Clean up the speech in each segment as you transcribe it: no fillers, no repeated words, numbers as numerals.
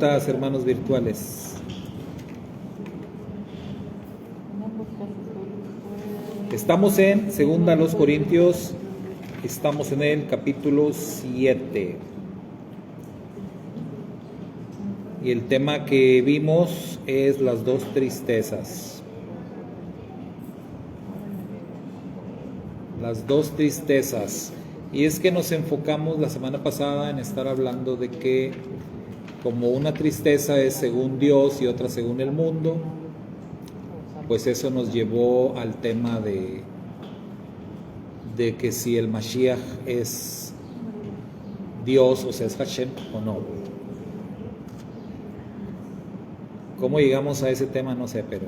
preguntas, hermanos virtuales? Estamos en 2 Corintios, estamos en el capítulo 7. Y el tema que vimos es las dos tristezas. Las dos tristezas. Y es que nos enfocamos la semana pasada en estar hablando de que como una tristeza es según Dios y otra según el mundo, pues eso nos llevó al tema de que si el Mashiach es Dios, o sea, es Hashem o no. ¿Cómo llegamos a ese tema? No sé, pero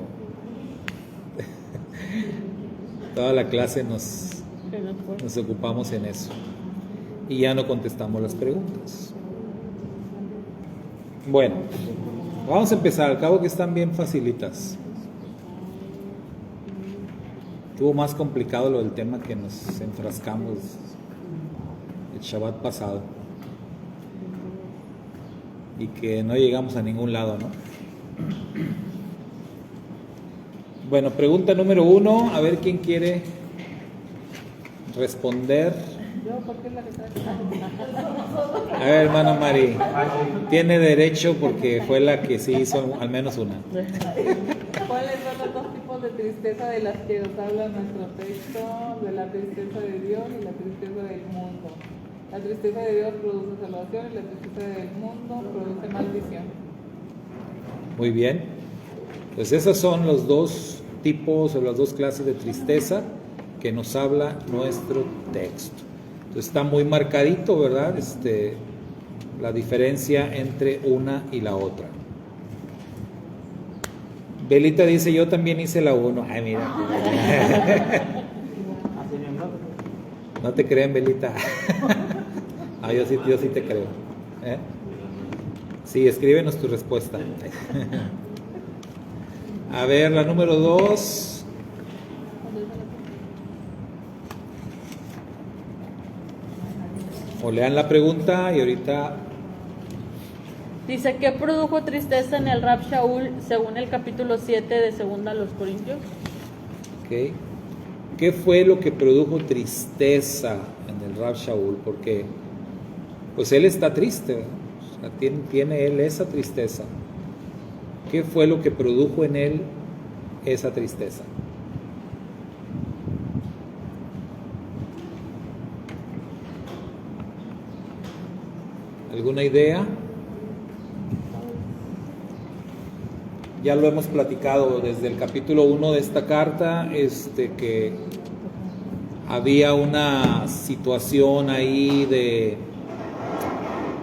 toda la clase nos ocupamos en eso y ya no contestamos las preguntas. Bueno, vamos a empezar, al cabo que están bien facilitas. Estuvo más complicado lo del tema que nos enfrascamos el Shabbat pasado y que no llegamos a ningún lado, ¿no? Bueno, pregunta número 1, a ver quién quiere responder. Yo, porque es la que trae. A ver, hermana Mari, tiene derecho porque fue la que sí hizo al menos una. ¿Cuáles son los dos tipos de tristeza de las que nos habla nuestro texto? De la tristeza de Dios y la tristeza del mundo. La tristeza de Dios produce salvación y la tristeza del mundo produce maldición. Muy bien. Pues esos son los dos tipos o las dos clases de tristeza que nos habla nuestro texto. Entonces está muy marcadito, ¿verdad? La diferencia entre una y la otra. Belita dice, yo también hice la 1. Ay, mira. No te creen, Belita. Ah, yo sí te creo. Sí, escríbenos tu respuesta. A ver, la número 2. O lean la pregunta y ahorita... Dice, ¿qué produjo tristeza en el Rab Shaul según el capítulo 7 de Segunda a los Corintios? Okay. ¿Qué fue lo que produjo tristeza en el Rab Shaul? Porque pues él está triste, o sea, tiene él esa tristeza. ¿Qué fue lo que produjo en él esa tristeza? ¿Alguna idea? Ya lo hemos platicado desde el capítulo 1 de esta carta, que había una situación ahí de,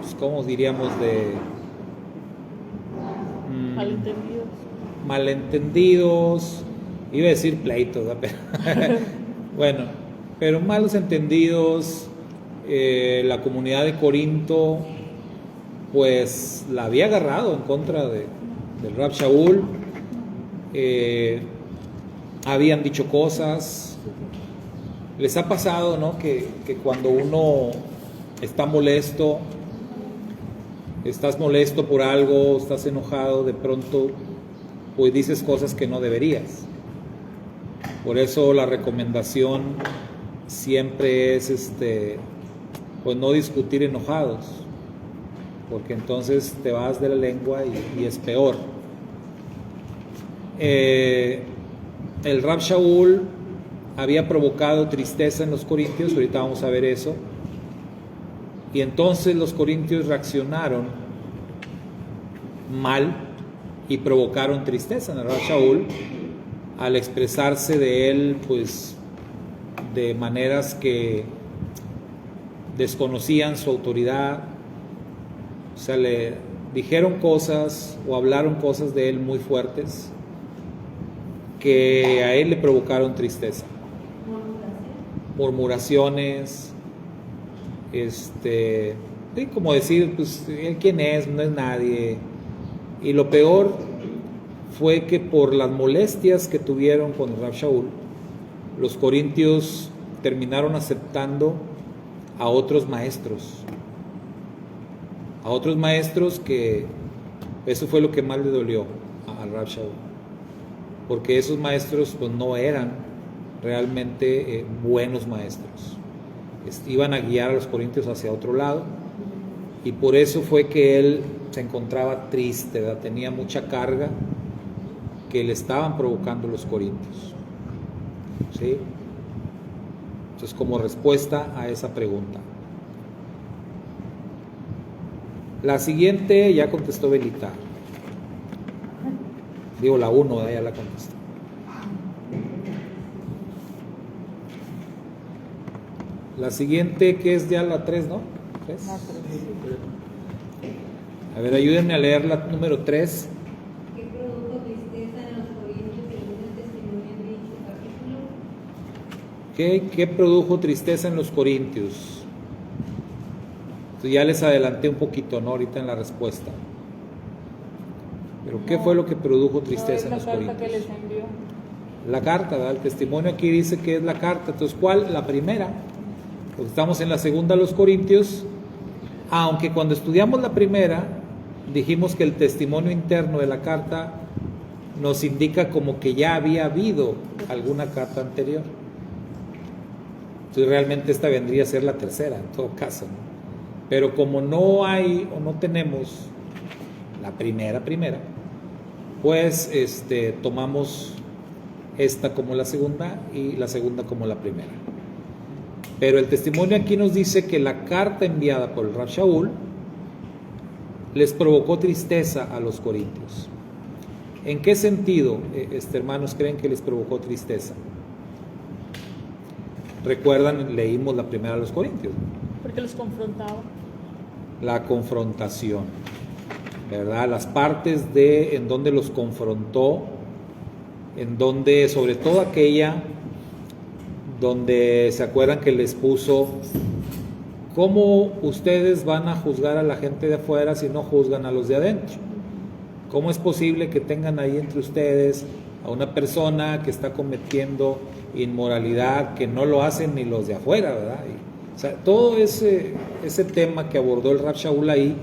pues, ¿cómo diríamos? De malentendidos, iba a decir pleitos, ¿no? Pero, bueno, pero malos entendidos. La comunidad de Corinto pues la había agarrado en contra del Rab Shaul. Habían dicho cosas. Les ha pasado, ¿no? Que cuando uno está molesto, estás molesto por algo, estás enojado, de pronto pues dices cosas que no deberías. Por eso la recomendación siempre es pues no discutir enojados, porque entonces te vas de la lengua y es peor. El Rab Shaul había provocado tristeza en los corintios, ahorita vamos a ver eso, y entonces los corintios reaccionaron mal y provocaron tristeza en el Rab Shaul al expresarse de él pues de maneras que desconocían su autoridad. O sea, le dijeron cosas o hablaron cosas de él muy fuertes que a él le provocaron tristeza. Murmuraciones, como decir, pues, ¿él quién es? No es nadie. Y lo peor fue que por las molestias que tuvieron con el Rab Shaul, los corintios terminaron aceptando a otros maestros que Eso fue lo que más le dolió al Rab Shaul, porque esos maestros pues no eran realmente buenos maestros. Iban a guiar a los corintios hacia otro lado, y por eso fue que él se encontraba triste, ¿verdad? Tenía mucha carga que le estaban provocando los corintios, ¿sí? Entonces, como respuesta a esa pregunta. La siguiente ya contestó Belita. Digo, la 1, ya la contestó. La siguiente, que es ya la 3, ¿no? ¿3? La 3. A ver, ayúdenme a leer la número 3. ¿Qué produjo tristeza en los corintios según el testimonio de dicho capítulo? ¿Qué produjo tristeza en los corintios? Entonces ya les adelanté un poquito, ¿no? Ahorita en la respuesta. Pero ¿qué fue lo que produjo tristeza en los corintios? La carta que les envió. La carta, ¿verdad? El testimonio aquí dice que es la carta. Entonces, ¿cuál? La primera. Porque estamos en la segunda a los corintios. Aunque cuando estudiamos la primera, dijimos que el testimonio interno de la carta nos indica como que ya había habido alguna carta anterior. Entonces realmente esta vendría a ser la tercera en todo caso, ¿no? Pero como no hay o no tenemos la primera, pues tomamos esta como la segunda y la segunda como la primera. Pero el testimonio aquí nos dice que la carta enviada por el Rab Shaul les provocó tristeza a los corintios. ¿En qué sentido, hermanos, creen que les provocó tristeza? Recuerdan, leímos la primera a los corintios, ¿no? Porque los confrontaba. La confrontación, ¿verdad? Las partes en donde los confrontó, en donde, sobre todo aquella donde se acuerdan que les puso: ¿cómo ustedes van a juzgar a la gente de afuera si no juzgan a los de adentro? ¿Cómo es posible que tengan ahí entre ustedes a una persona que está cometiendo inmoralidad, que no lo hacen ni los de afuera, ¿verdad? O sea, todo ese tema que abordó el Rab Shaul ahí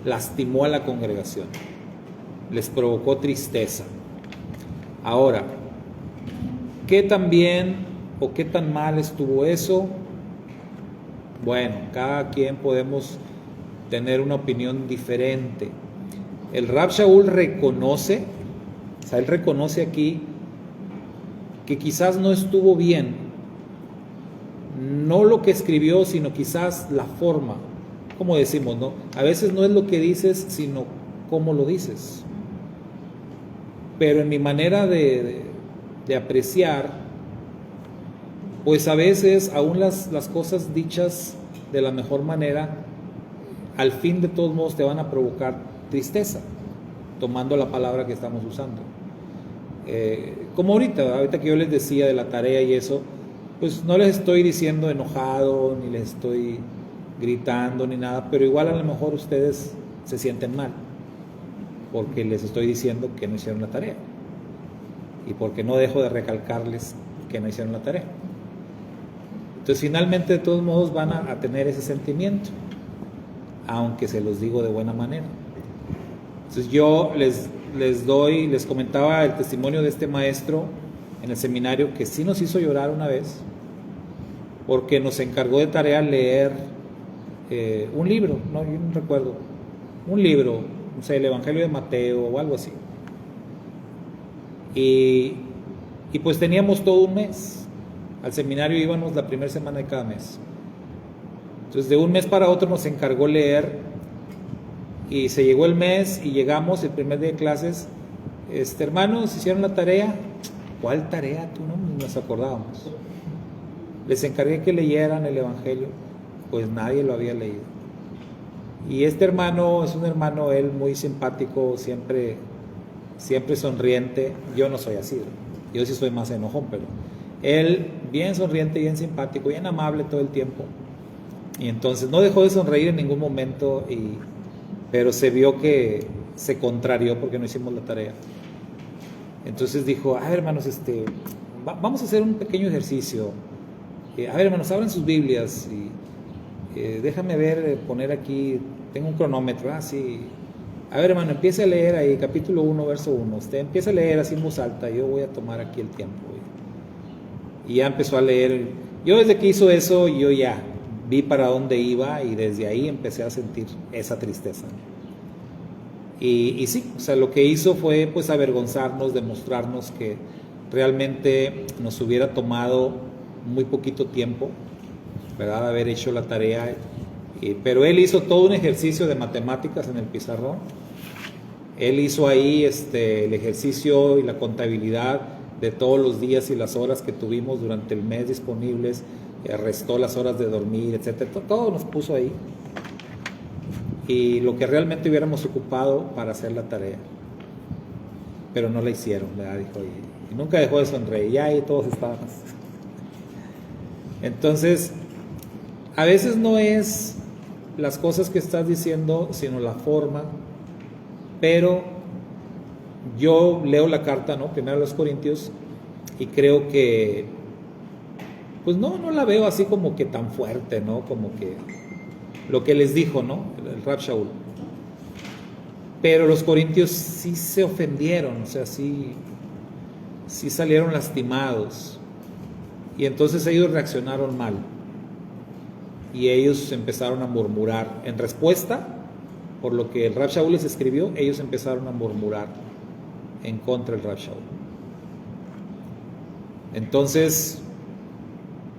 lastimó a la congregación, les provocó tristeza. Ahora, ¿qué tan bien o qué tan mal estuvo eso? Bueno, cada quien podemos tener una opinión diferente. El Rab Shaul reconoce, o sea, él reconoce aquí que quizás no estuvo bien, no lo que escribió, sino quizás la forma, como decimos, ¿no? A veces no es lo que dices, sino cómo lo dices. Pero en mi manera de apreciar, pues a veces aún las cosas dichas de la mejor manera, al fin de todos modos te van a provocar tristeza, tomando la palabra que estamos usando. Como ahorita que yo les decía de la tarea y eso, pues no les estoy diciendo enojado, ni les estoy gritando, ni nada, pero igual a lo mejor ustedes se sienten mal, porque les estoy diciendo que no hicieron la tarea, y porque no dejo de recalcarles que no hicieron la tarea. Entonces finalmente de todos modos van a tener ese sentimiento, aunque se los digo de buena manera. Entonces yo les comentaba el testimonio de este maestro en el seminario, que sí nos hizo llorar una vez, porque nos encargó de tarea leer un libro, no, yo no recuerdo, un libro, no sé, el Evangelio de Mateo o algo así. Y pues teníamos todo un mes. Al seminario íbamos la primera semana de cada mes. Entonces de un mes para otro nos encargó leer, y se llegó el mes y llegamos el primer día de clases. Hermanos, ¿hicieron la tarea? ¿Cuál tarea? Tú no nos acordábamos. Les encargué que leyeran el Evangelio, pues nadie lo había leído. Y este hermano es un hermano, él muy simpático, siempre sonriente. Yo no soy así, yo sí soy más enojón, pero él bien sonriente, bien simpático, bien amable todo el tiempo. Y entonces no dejó de sonreír en ningún momento, pero se vio que se contrarió porque no hicimos la tarea. Entonces dijo: a ver, hermanos, vamos a hacer un pequeño ejercicio. A ver, hermanos, abran sus Biblias y déjame ver, poner aquí, tengo un cronómetro, sí. A ver, hermano, empiece a leer ahí, capítulo 1, verso 1. Usted empieza a leer así en voz alta, yo voy a tomar aquí el tiempo. Y ya empezó a leer. Yo desde que hizo eso, yo ya vi para dónde iba y desde ahí empecé a sentir esa tristeza. Y sí, o sea, lo que hizo fue pues avergonzarnos, demostrarnos que realmente nos hubiera tomado muy poquito tiempo, ¿verdad?, haber hecho la tarea. Pero él hizo todo un ejercicio de matemáticas en el pizarrón. Él hizo ahí el ejercicio y la contabilidad de todos los días y las horas que tuvimos durante el mes disponibles, restó las horas de dormir, etcétera. Todo nos puso ahí. Y lo que realmente hubiéramos ocupado para hacer la tarea. Pero no la hicieron, ¿verdad? Dijo, y nunca dejó de sonreír. Ya ahí todos estábamos. Entonces, a veces no es las cosas que estás diciendo, sino la forma. Pero yo leo la carta, ¿no?, primero a los Corintios, y creo que, pues no la veo así como que tan fuerte, ¿no? Como que lo que les dijo, ¿no?, el Rab Shaul. Pero los corintios sí se ofendieron, o sea, sí salieron lastimados. Y entonces ellos reaccionaron mal. Y ellos empezaron a murmurar. En respuesta, por lo que el Rab Shaul les escribió, ellos empezaron a murmurar en contra del Rab Shaul. Entonces,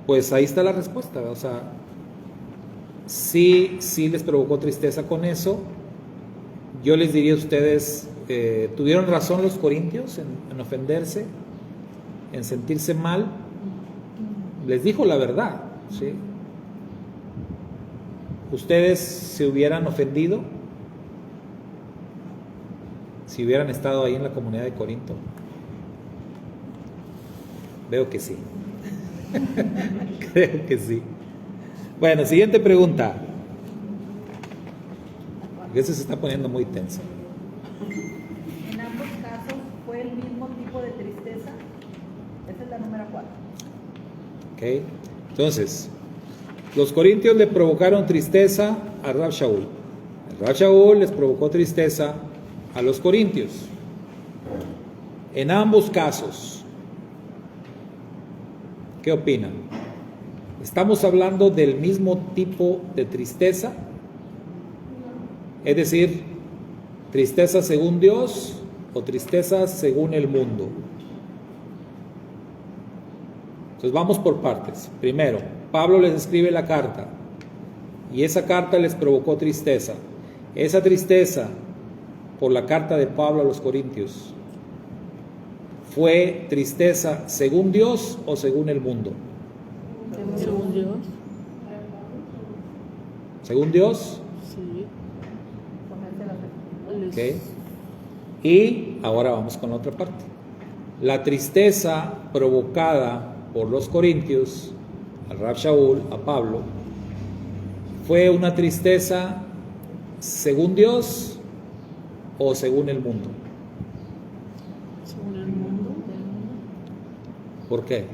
pues ahí está la respuesta, o sea, sí les provocó tristeza con eso. Yo les diría a ustedes, ¿tuvieron razón los corintios en ofenderse, en sentirse mal? Les dijo la verdad, ¿sí? ¿Ustedes se hubieran ofendido si hubieran estado ahí en la comunidad de Corinto? Veo que sí. Creo que sí. Bueno, siguiente pregunta. Eso se está poniendo muy tenso. En ambos casos fue el mismo tipo de tristeza. Esa es la número 4. Ok, entonces, los corintios le provocaron tristeza a Rab Shaul. El Rab Shaul les provocó tristeza a los corintios. En ambos casos, ¿qué opinan? ¿Estamos hablando del mismo tipo de tristeza? Es decir, tristeza según Dios o tristeza según el mundo. Entonces vamos por partes. Primero, Pablo les escribe la carta y esa carta les provocó tristeza. Esa tristeza por la carta de Pablo a los Corintios, ¿fue tristeza según Dios o según el mundo? Según Dios. ¿Según Dios? Sí. Okay. Y ahora vamos con la otra parte. La tristeza provocada por los corintios, a Rab Shaul, a Pablo, ¿fue una tristeza según Dios o según el mundo? Según el mundo. ¿Por qué?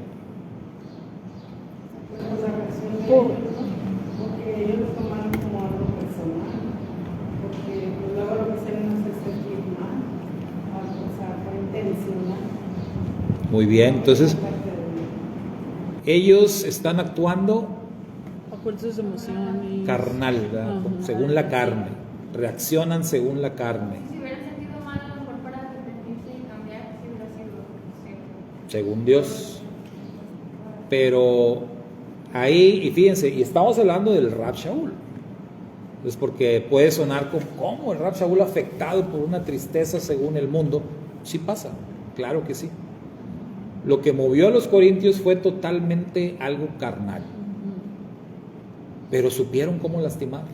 Porque ellos lo tomaron como algo personal, porque luego lo que hicieron es sentir mal, o sea, fue intencional. Muy bien, entonces ellos están actuando Bajo sus emociones. carnal, ¿verdad? Ajá. Según la carne, reaccionan según la carne, Si hubiera sentido mal, a lo mejor para arrepentirse y cambiar, si hubiera sido cierto. según Dios. Pero ahí, y fíjense, y estamos hablando del Rab Shaul. Es porque puede sonar como, ¿cómo el Rab Shaul afectado por una tristeza según el mundo? Sí pasa, claro que sí. Lo que movió a los corintios fue totalmente algo carnal. Pero supieron cómo lastimarlos.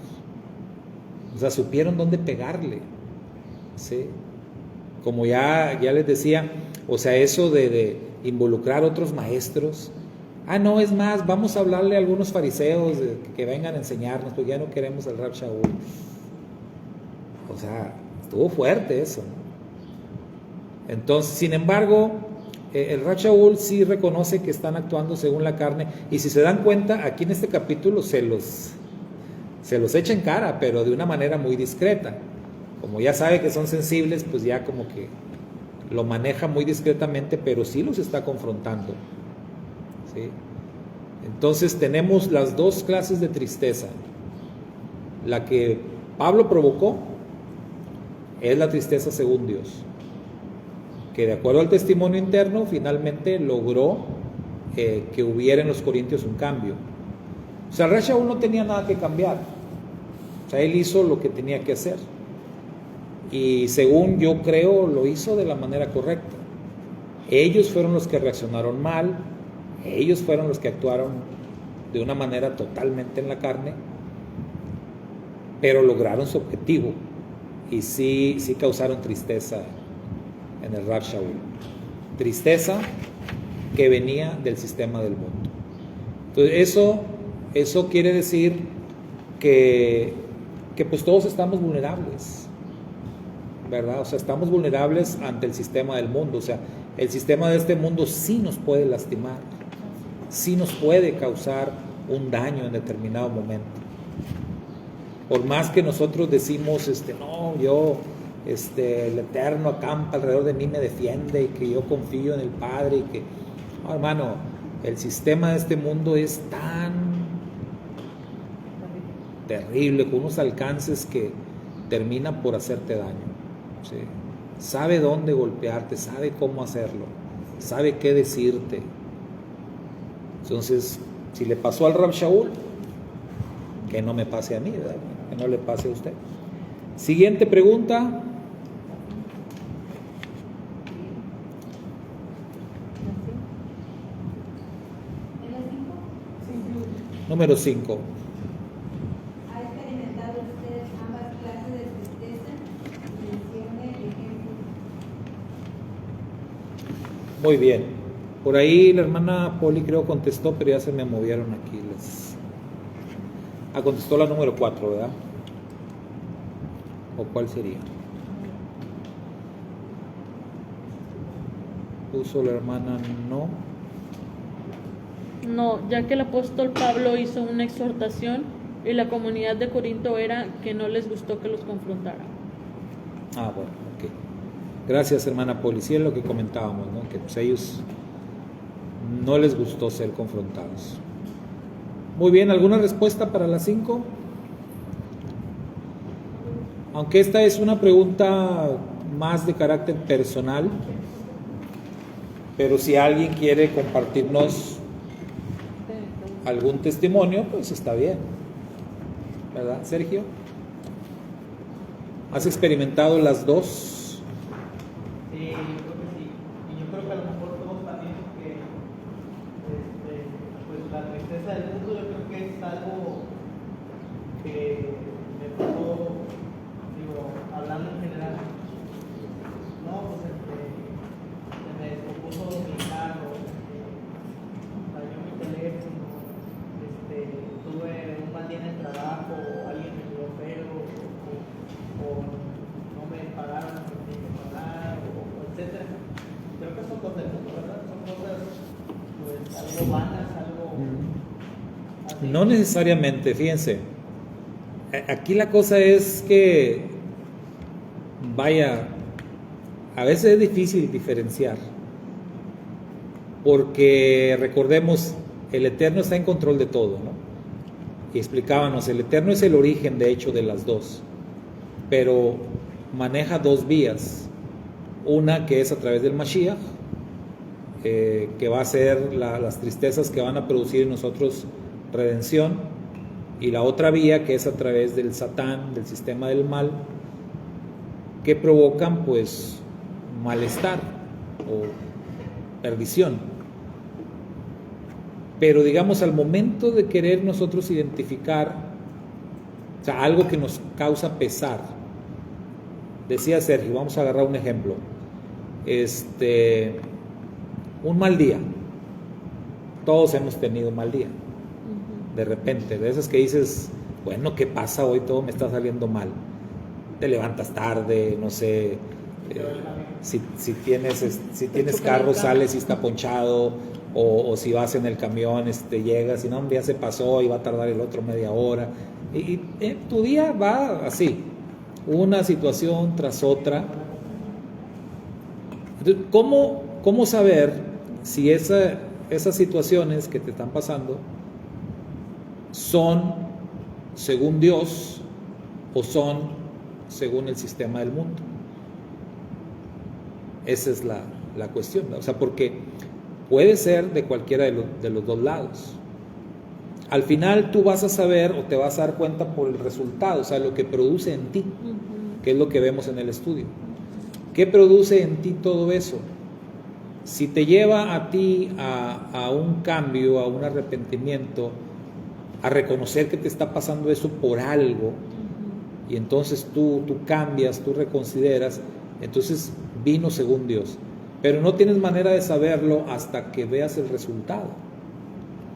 O sea, supieron dónde pegarle. ¿Sí? Como ya les decía, o sea, eso de involucrar a otros maestros. Ah, no, es más, vamos a hablarle a algunos fariseos que vengan a enseñarnos, porque ya no queremos al Rab Shaul. O sea, estuvo fuerte eso. Entonces, sin embargo, el Rab Shaul sí reconoce que están actuando según la carne, y si se dan cuenta, aquí en este capítulo se los echa en cara, pero de una manera muy discreta. como ya sabe que son sensibles, pues ya como que lo maneja muy discretamente, pero sí los está confrontando, ¿sí? Entonces tenemos las dos clases de tristeza. La que Pablo provocó es la tristeza según Dios, que de acuerdo al testimonio interno finalmente logró que hubiera en los corintios un cambio. O sea, Rab Shaul no tenía nada que cambiar. O sea, él hizo lo que tenía que hacer. Y según yo creo, lo hizo de la manera correcta. Ellos fueron los que reaccionaron mal, ellos fueron los que actuaron de una manera totalmente en la carne, pero lograron su objetivo y sí causaron tristeza en el Rab Shaul. Tristeza que venía del sistema del mundo. Entonces eso quiere decir que pues todos estamos vulnerables, ¿verdad? O sea, estamos vulnerables ante el sistema del mundo. O sea, el sistema de este mundo sí nos puede lastimar, sí nos puede causar un daño en determinado momento. Por más que nosotros decimos, no, yo, el Eterno acampa alrededor de mí, me defiende y que yo confío en el Padre y que, no, hermano, el sistema de este mundo es tan terrible, con unos alcances que termina por hacerte daño, ¿sí? Sabe dónde golpearte, sabe cómo hacerlo, sabe qué decirte. Entonces, si le pasó al Rab Shaul, que no me pase a mí, ¿verdad? Que no le pase a usted. Siguiente pregunta. Número 5. ¿Ha experimentado usted ambas clases de tristeza? Mencione ejemplos. Muy bien. Por ahí la hermana Poli creo contestó, pero ya se me movieron aquí. Contestó la número 4, ¿verdad? ¿O cuál sería? Puso la hermana no. No, ya que el apóstol Pablo hizo una exhortación y la comunidad de Corinto era que no les gustó que los confrontara. Ah, bueno, ok. Gracias, hermana Poli. Sí, es lo que comentábamos, ¿no? Que pues ellos no les gustó ser confrontados. Muy bien, ¿alguna respuesta para las 5? Aunque esta es una pregunta más de carácter personal, pero si alguien quiere compartirnos algún testimonio, pues está bien, ¿verdad, Sergio? ¿Has experimentado las dos? Sí, yo creo que sí. Y yo creo que a lo mejor todos también, porque pues la tristeza del mundo yo creo que es algo que me pasó, digo, hablando en general. No, pues se me descompuso mi carro, dañó mi teléfono, tuve un mal día en el trabajo, alguien me dio feo, o no me pagaron lo que tenía que pagar, etcétera. Creo que son cosas del mundo, ¿verdad? Son cosas, pues, algo vanas, algo así. No necesariamente, fíjense. Aquí la cosa es que, vaya, a veces es difícil diferenciar, porque recordemos, el Eterno está en control de todo, ¿no? Y explicábamos, el Eterno es el origen, de hecho, de las dos, pero maneja dos vías. Una que es a través del Mashiach, que va a ser las tristezas que van a producir en nosotros redención, y la otra vía que es a través del Satán, del sistema del mal, que provocan pues malestar o perdición. Pero digamos, al momento de querer nosotros identificar, o sea, algo que nos causa pesar, decía Sergio, vamos a agarrar un ejemplo, un mal día. Todos hemos tenido un mal día, de repente, de esas que dices, bueno, ¿qué pasa hoy? Todo me está saliendo mal. Te levantas tarde, no sé, si tienes carro, sales y está ponchado, o si vas en el camión, llegas y no, ya se pasó y va a tardar el otro media hora, y tu día va así. una situación tras otra. Entonces, ¿cómo saber si esas situaciones que te están pasando son según Dios o son según el sistema del mundo? Esa es la cuestión, ¿no? O sea, porque puede ser de cualquiera de los dos lados. Al final tú vas a saber o te vas a dar cuenta por el resultado, o sea, lo que produce en ti, que es lo que vemos en el estudio. ¿Qué produce en ti todo eso? Si te lleva a ti a un cambio, a un arrepentimiento, a reconocer que te está pasando eso por algo, y entonces tú cambias, tú reconsideras, entonces vino según Dios. Pero no tienes manera de saberlo hasta que veas el resultado.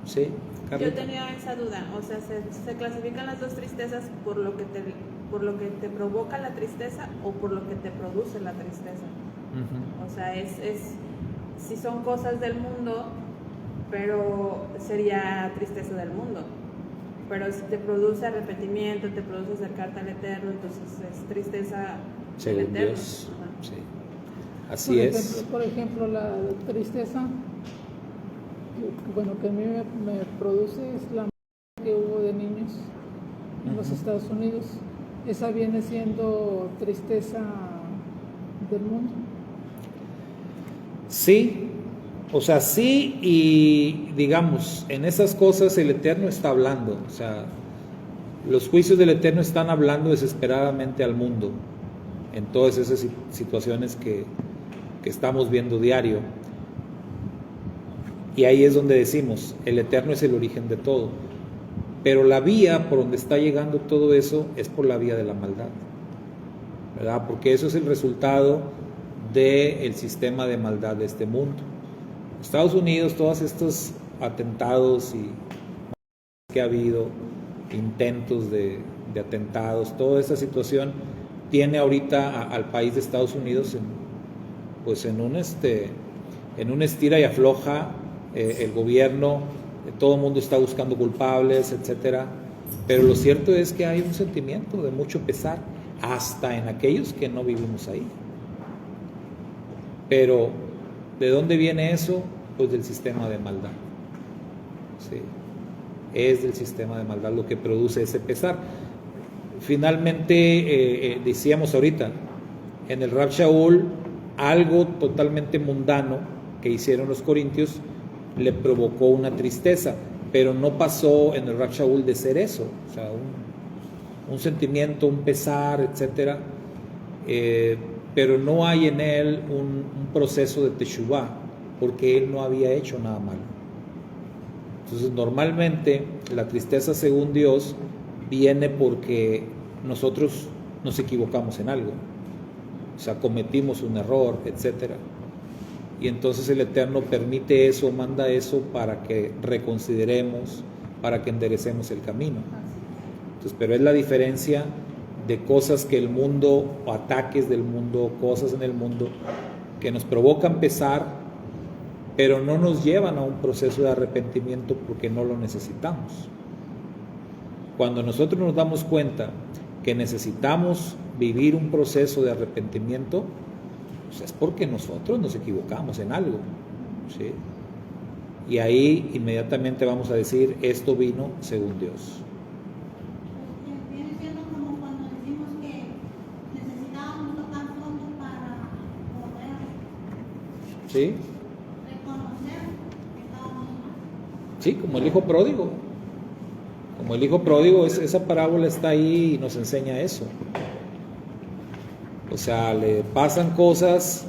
¿Sí? Yo tenía esa duda, o sea, ¿se clasifican las dos tristezas por lo que te provoca la tristeza o por lo que te produce la tristeza? O sea, si son cosas del mundo, pero sería tristeza del mundo. Pero si te produce arrepentimiento, te produce acercarte al Eterno, entonces es tristeza del Según Eterno. Dios. Sí. Así es. Por ejemplo, la tristeza, bueno, que a mí me produce es la que hubo de niños en los Estados Unidos. Esa viene siendo tristeza del mundo. Sí, o sea, sí, y digamos, en esas cosas el Eterno está hablando, o sea, los juicios del Eterno están hablando desesperadamente al mundo, en todas esas situaciones que estamos viendo diario. Y ahí es donde decimos, el Eterno es el origen de todo, pero la vía por donde está llegando todo eso es por la vía de la maldad, ¿verdad? Porque eso es el resultado del sistema de maldad de este mundo. Estados Unidos, todos estos atentados y que ha habido, intentos de atentados, toda esa situación tiene ahorita al país de Estados Unidos en un estira y afloja. El gobierno, todo el mundo está buscando culpables, etcétera, pero lo cierto es que hay un sentimiento de mucho pesar hasta en aquellos que no vivimos ahí. Pero ¿de dónde viene eso? Pues del sistema de maldad. Sí, es del sistema de maldad lo que produce ese pesar. Finalmente, decíamos ahorita, en el Rab Shaul, algo totalmente mundano que hicieron los corintios le provocó una tristeza, pero no pasó en el Rab Shaul de ser eso, o sea, un sentimiento, un pesar, etcétera, pero no hay en él un proceso de teshuvá, porque él no había hecho nada malo. Entonces, normalmente la tristeza según Dios viene porque nosotros nos equivocamos en algo, o sea, cometimos un error, etcétera. Y entonces el Eterno permite eso, manda eso para que reconsideremos, para que enderecemos el camino. Entonces, pero es la diferencia de cosas que el mundo, o ataques del mundo, cosas en el mundo, que nos provocan pesar, pero no nos llevan a un proceso de arrepentimiento porque no lo necesitamos. Cuando nosotros nos damos cuenta que necesitamos vivir un proceso de arrepentimiento, pues es porque nosotros nos equivocamos en algo, ¿sí? Y ahí inmediatamente vamos a decir, esto vino según Dios. Viene siendo como cuando decimos que necesitábamos tocar fondo para poder ¿Sí? reconocer que estábamos mal. Sí, como el hijo pródigo. Como el hijo pródigo, esa parábola está ahí y nos enseña eso. O sea, le pasan cosas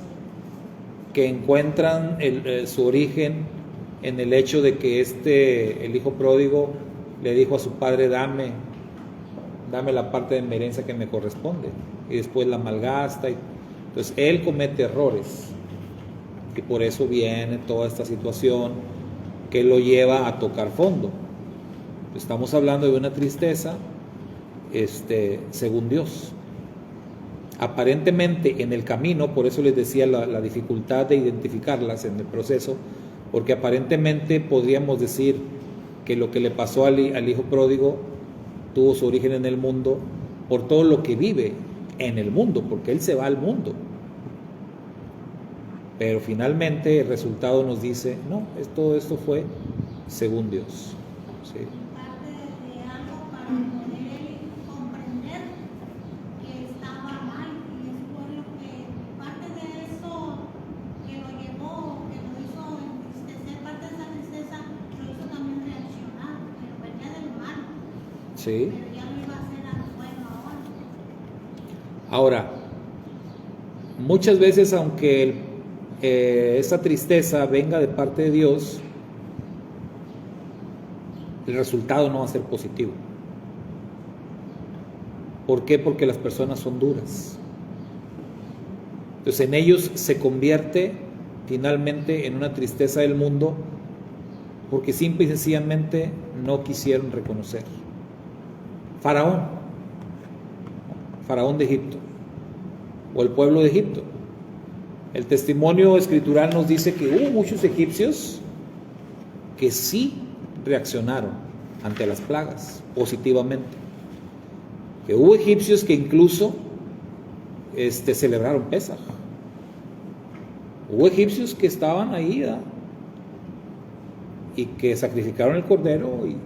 que encuentran su origen en el hecho de que el hijo pródigo le dijo a su padre, dame la parte de mi herencia que me corresponde, y después la malgasta. Entonces él comete errores y por eso viene toda esta situación que lo lleva a tocar fondo. Estamos hablando de una tristeza según Dios. Aparentemente en el camino, por eso les decía la dificultad de identificarlas en el proceso, porque aparentemente podríamos decir que lo que le pasó al hijo pródigo tuvo su origen en el mundo por todo lo que vive en el mundo, porque Él se va al mundo. Pero finalmente el resultado nos dice, no, todo esto fue según Dios. ¿Sí? Parte de algo para poder comprender que estaba mal, y es por lo que parte de eso que lo llevó, que lo hizo entristecer, parte de esa tristeza lo hizo también reaccionar, pero venía del mal, ¿Sí? pero ya no iba a ser algo bueno ahora. Ahora, muchas veces aunque esa tristeza venga de parte de Dios, el resultado no va a ser positivo. ¿Por qué? Porque las personas son duras. Entonces en ellos se convierte finalmente en una tristeza del mundo, porque simple y sencillamente no quisieron reconocer. Faraón de Egipto, o el pueblo de Egipto. El testimonio escritural nos dice que hubo muchos egipcios que sí reaccionaron ante las plagas positivamente. Que hubo egipcios que incluso celebraron Pesaj. Hubo egipcios que estaban ahí, ¿verdad? Y que sacrificaron el cordero y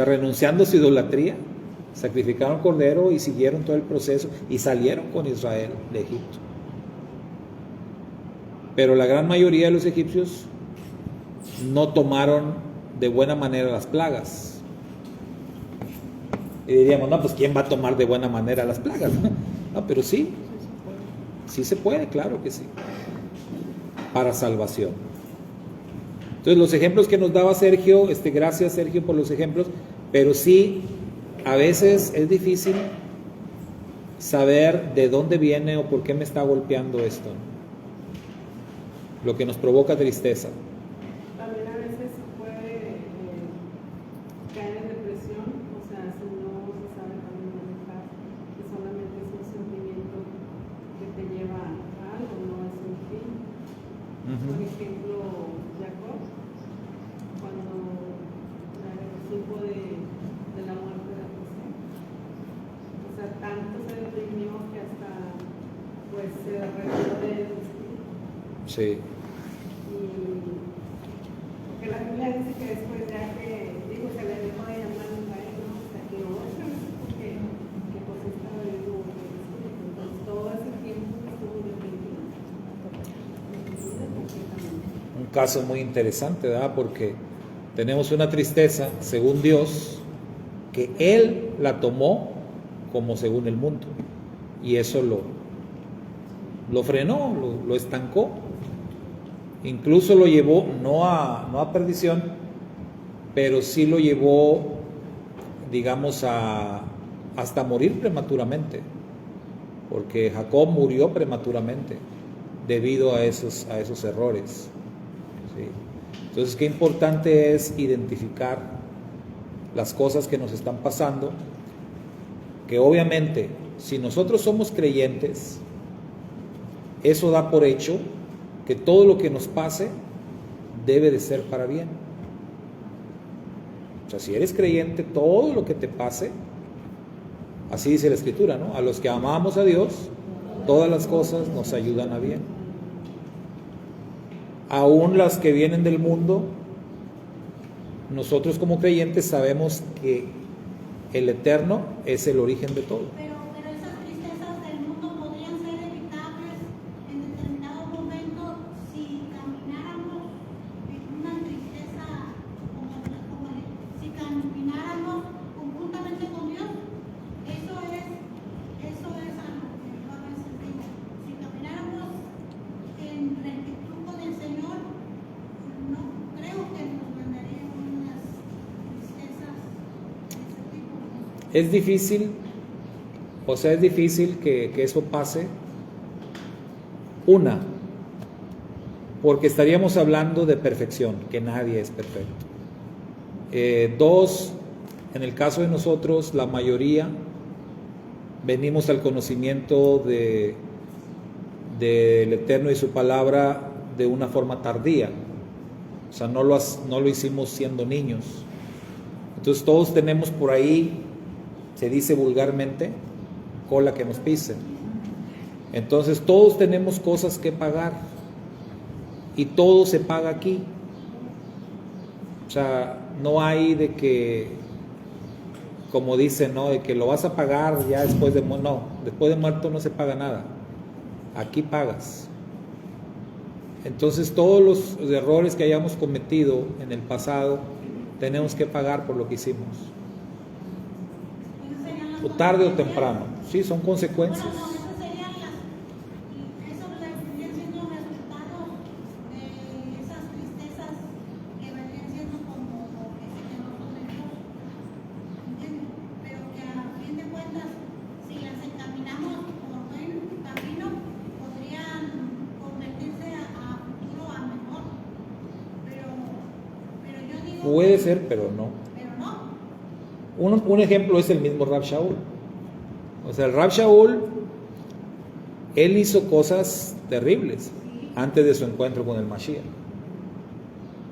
renunciando a su idolatría, sacrificaron el cordero y siguieron todo el proceso y salieron con Israel de Egipto. Pero la gran mayoría de los egipcios no tomaron de buena manera las plagas. Y diríamos, no, pues ¿quién va a tomar de buena manera las plagas? No, pero sí se puede, claro que sí, para salvación. Entonces los ejemplos que nos daba Sergio, gracias Sergio por los ejemplos, pero sí, a veces es difícil saber de dónde viene o por qué me está golpeando esto, ¿no? Lo que nos provoca tristeza. También a veces puede caer en depresión, o sea, si no se sabe también manejar, que solamente es un sentimiento que te lleva a algo, no es un fin. Por ejemplo, Jacob, cuando supo de la muerte de José, o sea, tanto se deprimió que hasta pues se retiró de él. Sí. Porque la Biblia dice que después ya que se le dejó de llamar Israel, ¿no? Hasta que porque José estaba vivo, entonces todo ese tiempo estuvo deprimido. Un caso muy interesante, ¿verdad? Porque tenemos una tristeza según Dios que Él la tomó como según el mundo, y eso lo frenó, lo estancó. Incluso lo llevó no a perdición, pero sí lo llevó, digamos, hasta morir prematuramente, porque Jacob murió prematuramente debido a esos errores. ¿Sí? Entonces, qué importante es identificar las cosas que nos están pasando, que obviamente, si nosotros somos creyentes, eso da por hecho que todo lo que nos pase debe de ser para bien. O sea, si eres creyente, todo lo que te pase, así dice la Escritura, ¿no? A los que amamos a Dios, todas las cosas nos ayudan a bien. Aún las que vienen del mundo, nosotros como creyentes sabemos que el Eterno es el origen de todo. Pero esas tristezas del mundo podrían ser evitables en determinado momento si camináramos en una tristeza si camináramos conjuntamente con Dios. Eso es algo que yo a veces digo. Si camináramos en rectitud con el Señor, no creo que nos mandaría unas tristezas de ese tipo. Es difícil, es difícil que eso pase. Una, porque estaríamos hablando de perfección, que nadie es perfecto. Dos, en el caso de nosotros, la mayoría venimos al conocimiento del Eterno y su palabra de una forma tardía. O sea, no lo hicimos siendo niños. Entonces todos tenemos por ahí, se dice vulgarmente, cola que nos pisen. Entonces todos tenemos cosas que pagar y todo se paga aquí. O sea, no hay de que, como dicen, ¿no? De que lo vas a pagar ya después de muerto. No, después de muerto no se paga nada. Aquí pagas. Entonces todos los errores que hayamos cometido en el pasado tenemos que pagar por lo que hicimos. Esas serían las O tarde o consecuencias. temprano. Sí, son consecuencias. Bueno, no, esas serían eso vendrían siendo resultados de esas tristezas que vendrían siendo como ese temeroso de Dios, ¿entiendes? Pero que a fin de cuentas, si las encaminamos por buen camino, podrían convertirse a futuro a mejor. Pero yo digo Puede ser, pero no. pero no. Un ejemplo es el mismo Rab Shaul. O sea, el Rab Shaul, él hizo cosas terribles antes de su encuentro con el Mashiach.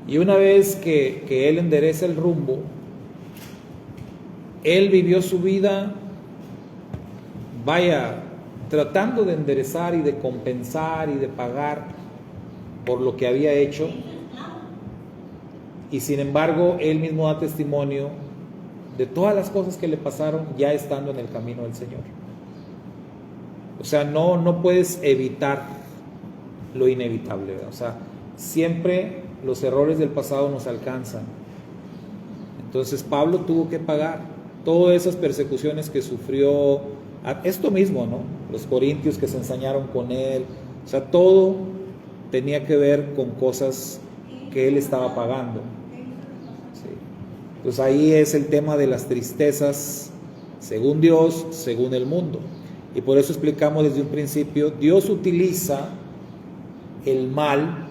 Y una vez que él endereza el rumbo, él vivió su vida, vaya, tratando de enderezar y de compensar y de pagar por lo que había hecho. Y sin embargo, él mismo da testimonio de todas las cosas que le pasaron ya estando en el camino del Señor. O sea, no puedes evitar lo inevitable, ¿verdad? O sea, siempre los errores del pasado nos alcanzan. Entonces Pablo tuvo que pagar todas esas persecuciones que sufrió, esto mismo, ¿no? Los corintios que se ensañaron con él, o sea, todo tenía que ver con cosas que él estaba pagando. Sí. Entonces ahí es el tema de las tristezas según Dios, según el mundo. Y por eso explicamos desde un principio, Dios utiliza el mal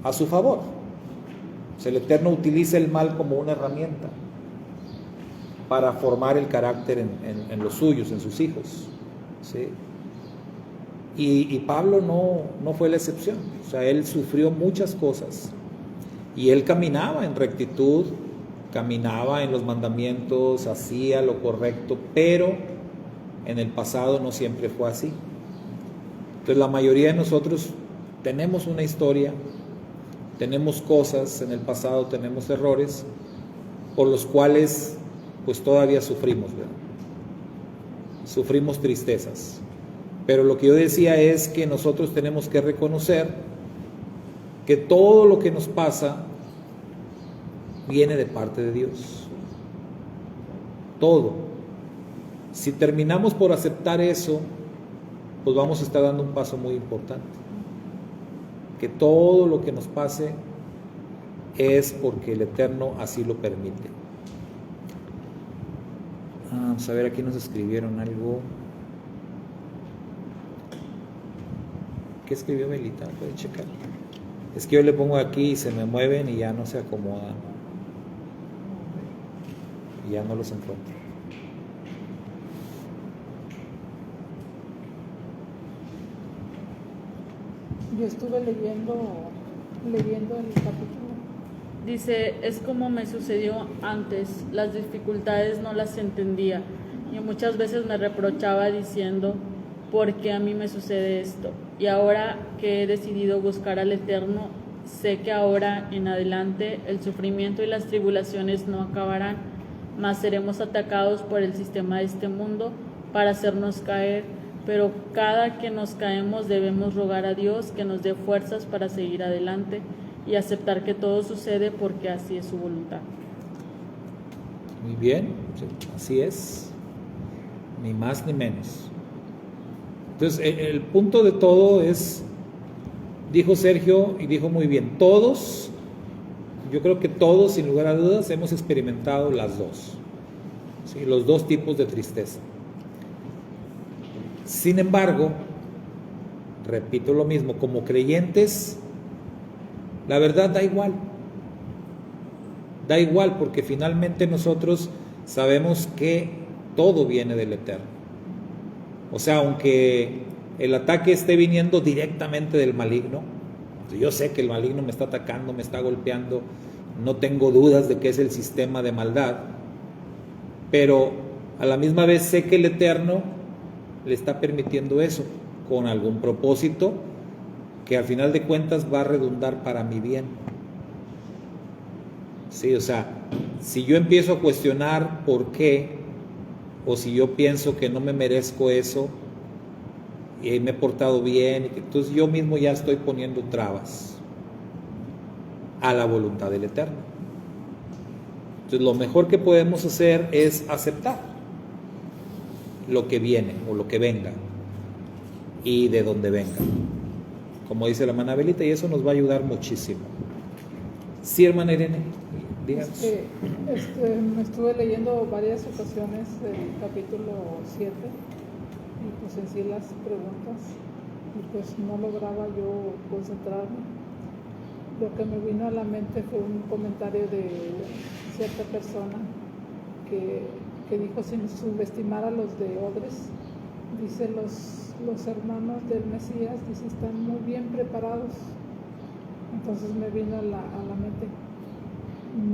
a su favor. O sea, el Eterno utiliza el mal como una herramienta para formar el carácter en los suyos, en sus hijos. ¿Sí? Y Pablo no fue la excepción. O sea, él sufrió muchas cosas y él caminaba en rectitud, caminaba en los mandamientos, hacía lo correcto, pero en el pasado no siempre fue así. Entonces la mayoría de nosotros tenemos una historia, tenemos cosas en el pasado, tenemos errores por los cuales pues todavía sufrimos, ¿verdad? Sufrimos tristezas. Pero lo que yo decía es que nosotros tenemos que reconocer que todo lo que nos pasa viene de parte de Dios. Todo. Si terminamos por aceptar eso, pues vamos a estar dando un paso muy importante. Que todo lo que nos pase es porque el Eterno así lo permite. Vamos a ver, aquí nos escribieron algo. ¿Qué escribió Belita? Puede checar. Es que yo le pongo aquí y se me mueven y ya no se acomodan. Y ya no los encuentro. Yo estuve leyendo el capítulo. Dice, es como me sucedió antes, las dificultades no las entendía y muchas veces me reprochaba diciendo, ¿por qué a mí me sucede esto? Y ahora que he decidido buscar al Eterno, sé que ahora en adelante el sufrimiento y las tribulaciones no acabarán, mas seremos atacados por el sistema de este mundo para hacernos caer, pero cada que nos caemos debemos rogar a Dios que nos dé fuerzas para seguir adelante y aceptar que todo sucede porque así es su voluntad. Muy bien, sí, así es, ni más ni menos. Entonces, el punto de todo es, dijo Sergio y dijo muy bien, todos, yo creo que todos, sin lugar a dudas, hemos experimentado las dos, ¿sí? Los dos tipos de tristeza. Sin embargo, repito lo mismo, como creyentes, la verdad da igual porque finalmente nosotros sabemos que todo viene del Eterno. O sea, aunque el ataque esté viniendo directamente del maligno, yo sé que el maligno me está atacando, me está golpeando, no tengo dudas de que es el sistema de maldad, pero A la misma vez sé que el Eterno le está permitiendo eso con algún propósito que al final de cuentas va a redundar para mi bien. Sí, o sea, si yo empiezo a cuestionar por qué, o si yo pienso que no me merezco eso, y me he portado bien, entonces yo mismo ya estoy poniendo trabas a la voluntad del Eterno. Entonces lo mejor que podemos hacer es aceptar lo que viene o lo que venga y de donde venga, como dice la hermana Belita, y eso nos va a ayudar muchísimo. Sí, hermana Irene, díganos. Me estuve leyendo varias ocasiones el capítulo 7 y pues en sí las preguntas y pues no lograba yo concentrarme. Lo que me vino a la mente fue un comentario de cierta persona que dijo sin subestimar a los de Odres. Dice los hermanos del Mesías, dice, están muy bien preparados. Entonces me vino a la mente,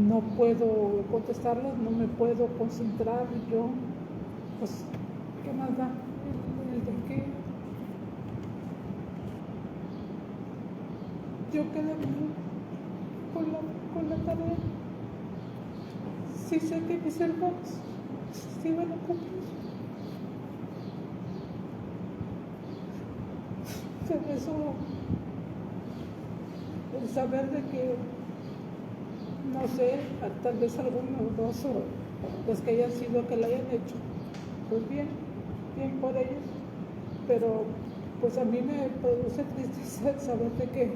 no puedo contestarlos, no me puedo concentrar, yo, pues, ¿qué más da? ¿El de qué? Yo quedé con la tarea. Sí sé que mis hermanos sí van a cumplir. Pero eso, el saber de que, no sé, tal vez algunos dos o los que hayan sido que la hayan hecho, pues bien por ellos, pero pues a mí me produce tristeza saber de que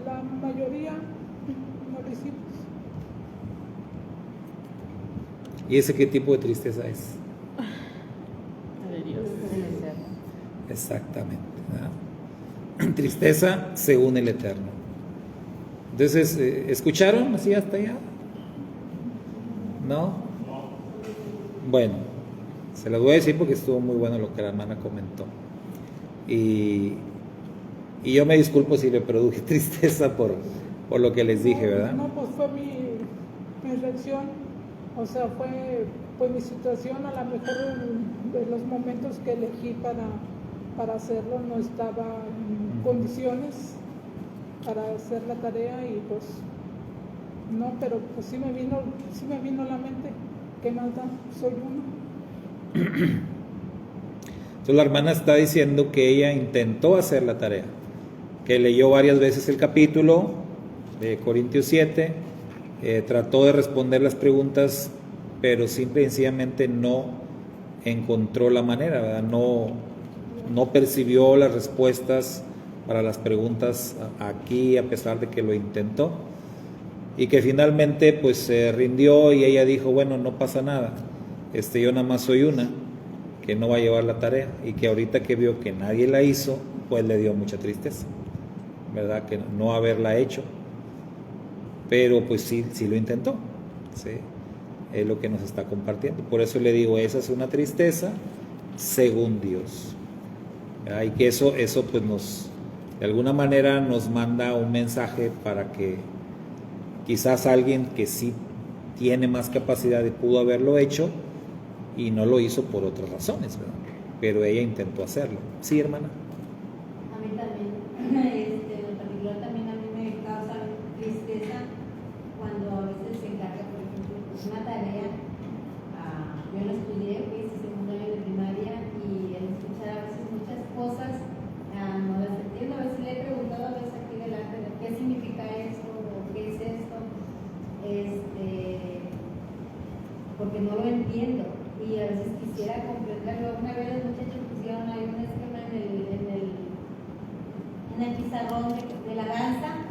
la mayoría no lo hicimos. ¿Y ese qué tipo de tristeza es? De Dios. Exactamente, ¿verdad? Tristeza según el Eterno. Entonces, ¿escucharon así hasta allá? ¿No? Bueno, se las voy a decir porque estuvo muy bueno lo que la hermana comentó. Y yo me disculpo si le produje tristeza por lo que les dije, ¿verdad? No, pues fue mi reacción, o sea, fue mi situación, a lo mejor de los momentos que elegí para hacerlo no estaba en condiciones para hacer la tarea y pues no, pero pues sí me vino a la mente, ¿qué más da? Soy uno. Entonces la hermana está diciendo que ella intentó hacer la tarea, que leyó varias veces el capítulo de Corintios 7, trató de responder las preguntas, pero simple y sencillamente no encontró la manera, ¿verdad? No percibió las respuestas para las preguntas aquí, a pesar de que lo intentó, y que finalmente pues se rindió y ella dijo, bueno, no pasa nada, yo nada más soy una que no va a llevar la tarea, y que ahorita que vio que nadie la hizo, pues le dio mucha tristeza, ¿verdad? Que no haberla hecho, pero pues sí lo intentó, ¿sí? Es lo que nos está compartiendo. Por eso le digo, esa es una tristeza según Dios, ¿verdad? Y que eso pues nos, de alguna manera nos manda un mensaje para que quizás alguien que sí tiene más capacidad y pudo haberlo hecho y no lo hizo por otras razones, ¿verdad? Pero ella intentó hacerlo. Sí, hermana. A mí también, en particular también a mí me causa tristeza cuando a veces se encarga, por ejemplo, pues una tarea. Yo la estudié, hice segundo año de primaria y al escuchar a veces muchas cosas no las entiendo. A veces le he preguntado a veces aquí delante de qué significa esto o qué es esto, porque no lo entiendo. Y a veces quisiera comprenderlo. Una vez los muchachos pusieron ahí un esquema en el pizarrón de la danza,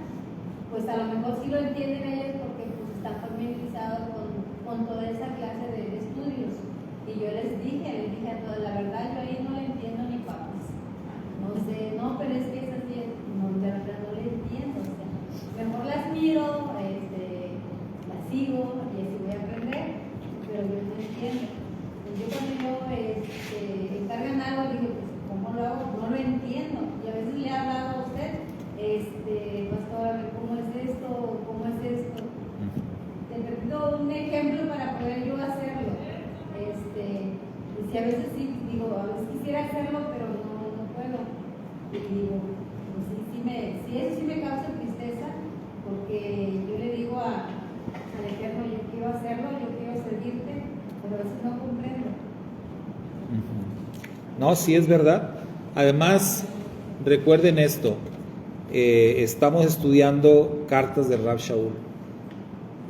pues a lo mejor sí lo entienden ellos porque pues están familiarizados con toda esa clase de estudios. Y yo les dije a todos, la verdad yo ahí no le entiendo ni papas. No sé, no, pero es que es así, no, de verdad no le entiendo. O sea, mejor las miro, las sigo y así voy a aprender, pero yo no entiendo. Yo cuando encargan algo, digo, pues, ¿cómo lo hago? No lo entiendo. Y a veces le he hablado a usted, pastor, a ver, ¿cómo es esto? ¿Cómo es esto? Te pido un ejemplo para poder yo hacerlo. No, sí es verdad. Además, recuerden esto, estamos estudiando cartas de Rav Shaul,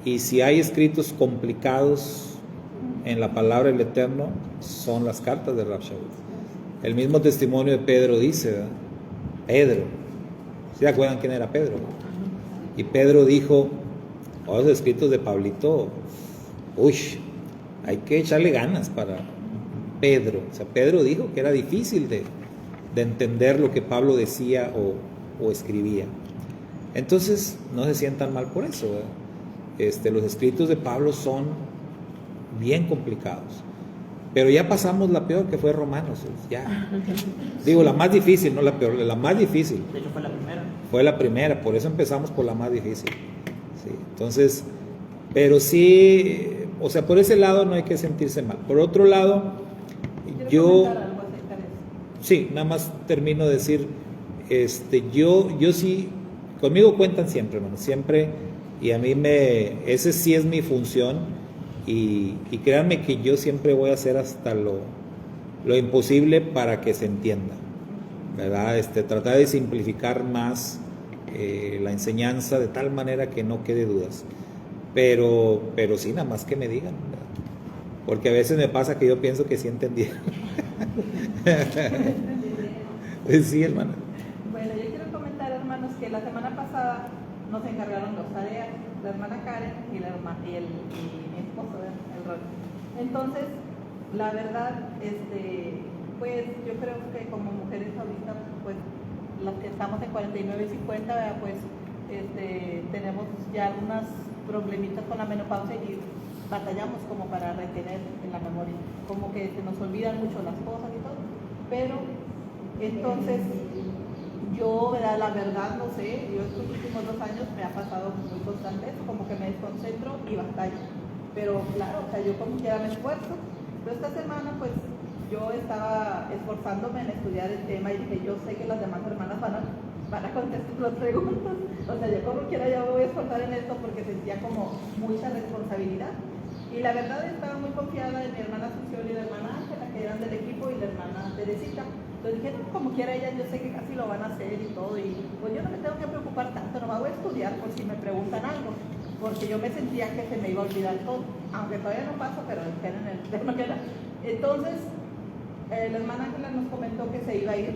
y si hay escritos complicados en la palabra del Eterno, son las cartas de Rav Shaul. El mismo testimonio de Pedro dice, ¿verdad? Pedro, ¿se acuerdan quién era Pedro? Y Pedro dijo, los escritos de Pablito, uy, hay que echarle ganas para Pedro. O sea, Pedro dijo que era difícil de entender lo que Pablo decía o escribía. Entonces, no se sientan mal por eso, ¿verdad? Los escritos de Pablo son bien complicados. Pero ya pasamos la peor, que fue Romanos. Ya. Digo, la más difícil, no la peor, la más difícil. De hecho, fue la primera. Fue la primera, por eso empezamos por la más difícil. Sí, entonces, pero sí, o sea, por ese lado no hay que sentirse mal. Por otro lado, yo... comentar algo acerca de eso. Sí, nada más termino de decir, yo sí, conmigo cuentan siempre, hermano, siempre, y a mí ese sí es mi función. Y créanme que yo siempre voy a hacer hasta lo imposible para que se entienda, ¿verdad? Tratar de simplificar más la enseñanza de tal manera que no quede dudas. Pero sí, nada más que me digan, ¿verdad? Porque a veces me pasa que yo pienso que sí entendieron. Sí, hermano. Bueno, yo quiero comentar, hermanos, que la semana pasada nos encargaron dos tareas, la hermana Karen y mi esposo, el Ron. Entonces, la verdad, pues yo creo que como mujeres ahorita, pues las que estamos en 49 y 50, ¿verdad? Pues tenemos ya algunos problemitas con la menopausia y batallamos como para retener en la memoria, como que se nos olvidan mucho las cosas y todo, pero entonces yo, la verdad, no sé, yo estos últimos 2 años me ha pasado muy constante eso, como que me desconcentro y batallo. Pero claro, o sea, yo como quiera me esfuerzo. Pero esta semana, pues, yo estaba esforzándome en estudiar el tema y dije, yo sé que las demás hermanas van a contestar las preguntas. O sea, yo como quiera ya me voy a esforzar en esto porque sentía como mucha responsabilidad. Y la verdad estaba muy confiada en mi hermana Asunción y la hermana Ángela, que eran del equipo, y la hermana Teresita. Entonces dije, no, como quiera ellas, yo sé que casi lo van a hacer y todo, y pues yo no me tengo que preocupar tanto, nomás voy a estudiar por si me preguntan algo, porque yo me sentía que se me iba a olvidar todo, aunque todavía no pasa, pero esperen el tema que era. Entonces, la hermana Ángela nos comentó que se iba a ir,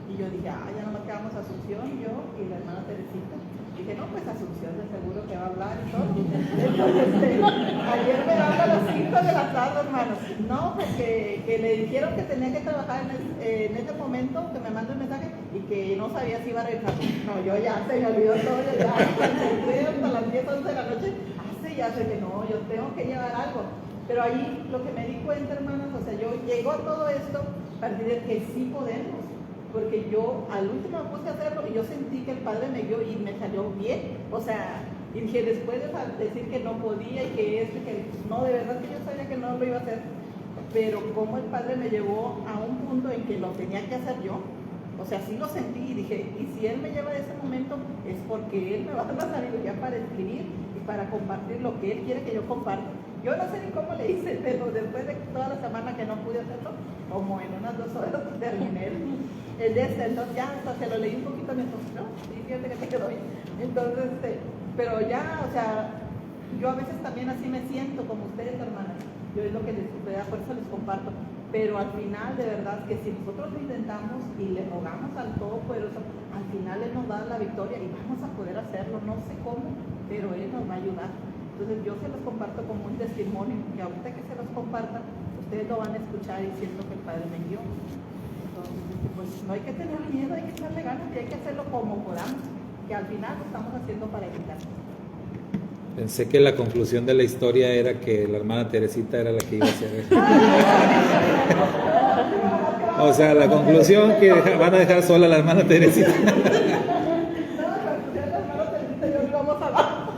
y yo dije, ya nomás quedamos Asunción, yo y la hermana Teresita. Dije, no, pues Asunción de seguro que va a hablar y todo. Entonces, ayer me habla a las 5 de la tarde, hermanos. No, pues que le dijeron que tenía que trabajar en ese momento, que me mandó un mensaje y que no sabía si iba a regresar. No, yo ya se me olvidó todo, yo ya hasta las 10, 11 de la noche. Ya sé que no, yo tengo que llevar algo. Pero ahí lo que me di cuenta, hermanos, o sea, yo llegó todo esto a partir de que sí podemos. Porque yo al último me puse a hacerlo y yo sentí que el Padre me guió y me salió bien. O sea, y dije, después de decir que no podía y que que no, de verdad que yo sabía que no lo iba a hacer. Pero como el Padre me llevó a un punto en que lo tenía que hacer yo. O sea, sí lo sentí y dije, y si Él me lleva a ese momento es porque Él me va a dar la sabiduría para escribir y para compartir lo que Él quiere que yo comparta. Yo no sé ni cómo le hice, pero después de toda la semana que no pude hacerlo, como en unas 2 horas terminé entonces ya hasta se lo leí un poquito a mi esposo, ¿no? Sí, fíjate que te quedó bien. Entonces, pero ya, o sea, yo a veces también así me siento como ustedes, hermanas. Yo es lo que les, por eso les comparto. Pero al final, de verdad, que si nosotros lo intentamos y le rogamos al Todopoderoso, al final Él nos va a dar la victoria y vamos a poder hacerlo. No sé cómo, pero Él nos va a ayudar. Entonces yo se los comparto como un testimonio, y ahorita que se los comparta, ustedes lo van a escuchar y siento que el Padre me guió. Entonces, pues no hay que tener miedo, hay que echarle ganas y hay que hacerlo como podamos, que al final lo estamos haciendo para evitar. Pensé que la conclusión de la historia era que la hermana Teresita era la que iba a hacer eso. O sea, la conclusión que van a dejar sola a la hermana Teresita. No, la conclusión de la hermana Teresita, yo lo vamos abajo.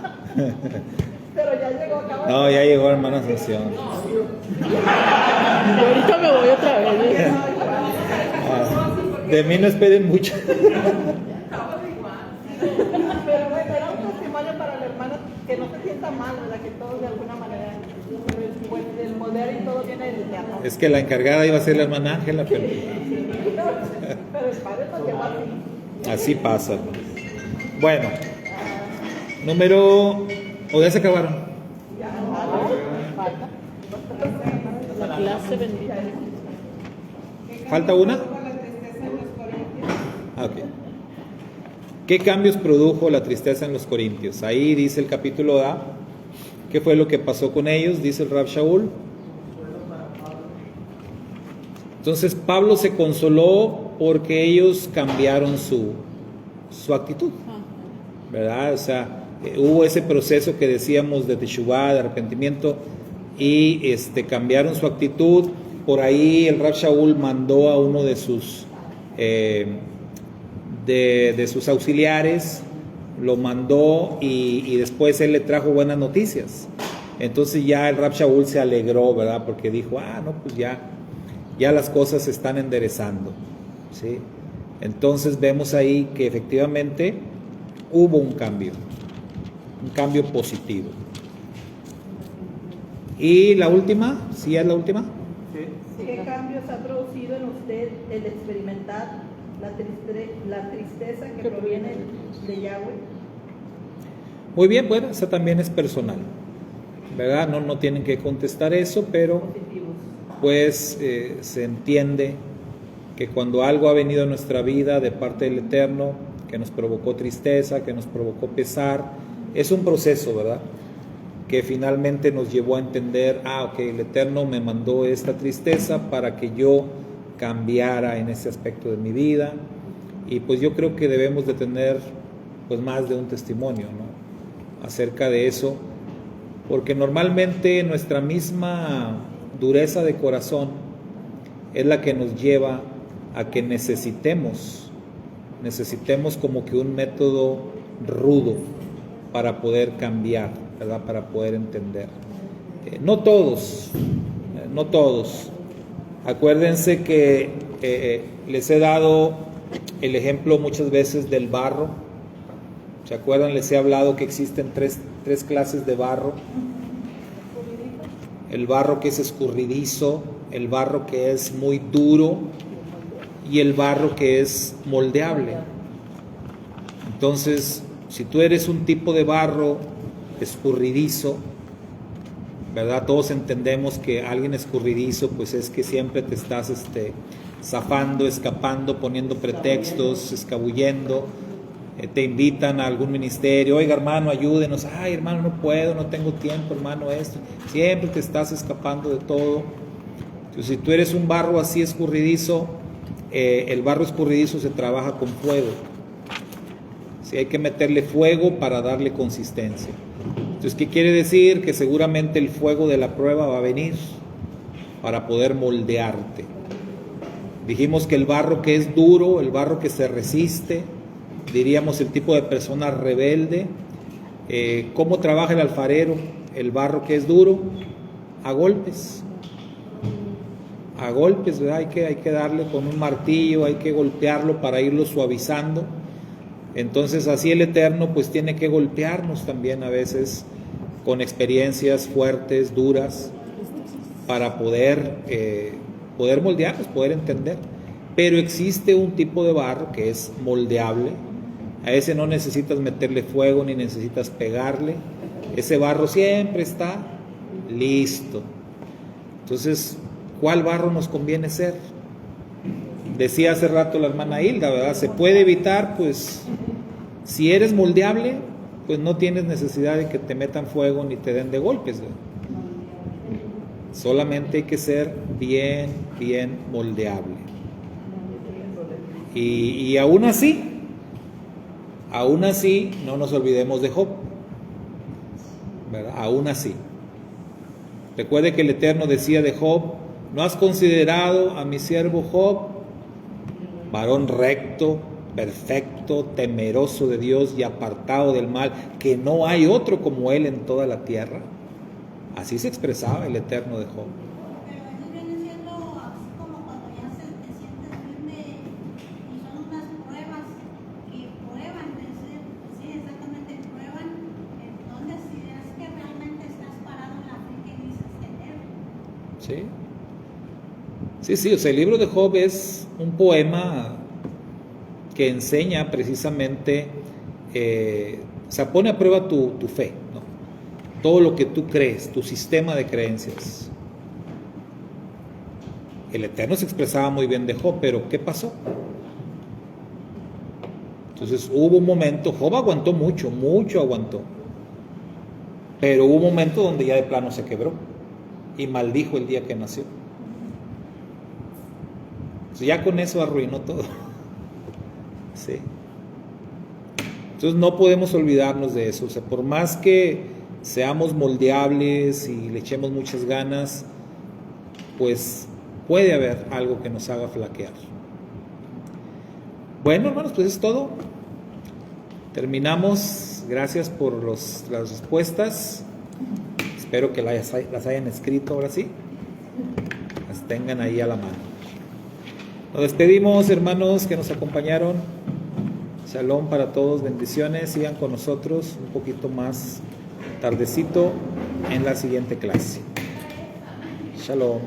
Pero ya llegó, acaba. No, ya llegó hermana Asunción. Ahorita me voy otra vez. De mí no esperen mucho. Pero bueno, era un testimonio para la hermana que no se sienta mal, ¿verdad? Que todos de alguna manera Pues el moldear y todo viene del teatro. Es que la encargada iba a ser la hermana Ángela, pero Pero el padre nos lleva así. así pasa. Bueno, número... ¿O ya se acabaron? La clase bendita. ¿Falta una? Ah, ok. ¿Qué cambios produjo la tristeza en los corintios? Ahí dice el capítulo A. ¿Qué fue lo que pasó con ellos? Dice el Rab Shaul. Entonces Pablo se consoló porque ellos cambiaron su actitud, ¿verdad? O sea, hubo ese proceso que decíamos de teshuvá, de arrepentimiento, y cambiaron su actitud. Por ahí el Rab Shaul mandó a uno de sus de sus auxiliares, lo mandó y después él le trajo buenas noticias. Entonces ya el Rab Shaul se alegró, ¿verdad? Porque dijo, no, pues ya las cosas se están enderezando, ¿sí? Entonces vemos ahí que efectivamente hubo un cambio positivo. Y la última, ¿sí es la última? ¿Qué cambios ha producido en usted el experimentar la tristeza que proviene de Yahweh? Muy bien, bueno, esa también es personal, ¿verdad? No tienen que contestar eso, pero pues se entiende que cuando algo ha venido a nuestra vida de parte del Eterno, que nos provocó tristeza, que nos provocó pesar, es un proceso, ¿verdad? Que finalmente nos llevó a entender, ok, el Eterno me mandó esta tristeza para que yo cambiara en ese aspecto de mi vida. Y pues yo creo que debemos de tener pues más de un testimonio, ¿no? Acerca de eso, porque normalmente nuestra misma dureza de corazón es la que nos lleva a que necesitemos como que un método rudo para poder cambiar, ¿verdad? Para poder entender. No todos. Acuérdense que les he dado el ejemplo muchas veces del barro. ¿Se acuerdan? Les he hablado que existen tres clases de barro. El barro que es escurridizo, el barro que es muy duro y el barro que es moldeable. Entonces, si tú eres un tipo de barro escurridizo, ¿verdad? Todos entendemos que alguien escurridizo pues es que siempre te estás zafando, escapando, poniendo pretextos, escabullendo. Te invitan a algún ministerio, oiga hermano, ayúdenos, ay hermano, no puedo, no tengo tiempo hermano, esto, siempre te estás escapando de todo. Entonces, si tú eres un barro así escurridizo, el barro escurridizo se trabaja con fuego. Sí, hay que meterle fuego para darle consistencia. Entonces, ¿qué quiere decir? Que seguramente el fuego de la prueba va a venir para poder moldearte. Dijimos que el barro que es duro, el barro que se resiste, diríamos el tipo de persona rebelde. ¿Cómo trabaja el alfarero? El barro que es duro, a golpes, ¿verdad? Hay que darle con un martillo, hay que golpearlo para irlo suavizando. Entonces así el Eterno pues tiene que golpearnos también a veces con experiencias fuertes, duras, para poder moldearnos, poder entender. Pero existe un tipo de barro que es moldeable. A ese no necesitas meterle fuego ni necesitas pegarle. Ese barro siempre está listo. Entonces, ¿cuál barro nos conviene ser? Decía hace rato la hermana Hilda, ¿verdad? Se puede evitar, pues, si eres moldeable, pues no tienes necesidad de que te metan fuego ni te den de golpes, ¿verdad? Solamente hay que ser bien moldeable. Y aún así, no nos olvidemos de Job, ¿verdad? Aún así. Recuerde que el Eterno decía de Job, ¿no has considerado a mi siervo Job, varón recto, perfecto, temeroso de Dios y apartado del mal, que no hay otro como él en toda la tierra? Así se expresaba el Eterno de Job. Pero eso viene siendo así como cuando ya te sientes firme y son unas pruebas que prueban, sí, exactamente, prueban entonces si es que realmente estás parado en la fe que dices ¿Sí? Sí, o sea, el libro de Job es un poema que enseña precisamente, o sea, pone a prueba tu fe, ¿no? Todo lo que tú crees, tu sistema de creencias. El Eterno se expresaba muy bien de Job, pero ¿qué pasó? Entonces hubo un momento, Job aguantó mucho aguantó, pero hubo un momento donde ya de plano se quebró y maldijo el día que nació. Entonces ya con eso arruinó todo. Sí. Entonces no podemos olvidarnos de eso. O sea, por más que seamos moldeables y le echemos muchas ganas, pues puede haber algo que nos haga flaquear. Bueno, hermanos, pues es todo. Terminamos. Gracias por las respuestas. Espero que las hayan escrito ahora sí. Las tengan ahí a la mano. Nos despedimos, hermanos que nos acompañaron. Shalom para todos, bendiciones. Sigan con nosotros un poquito más tardecito en la siguiente clase. Shalom.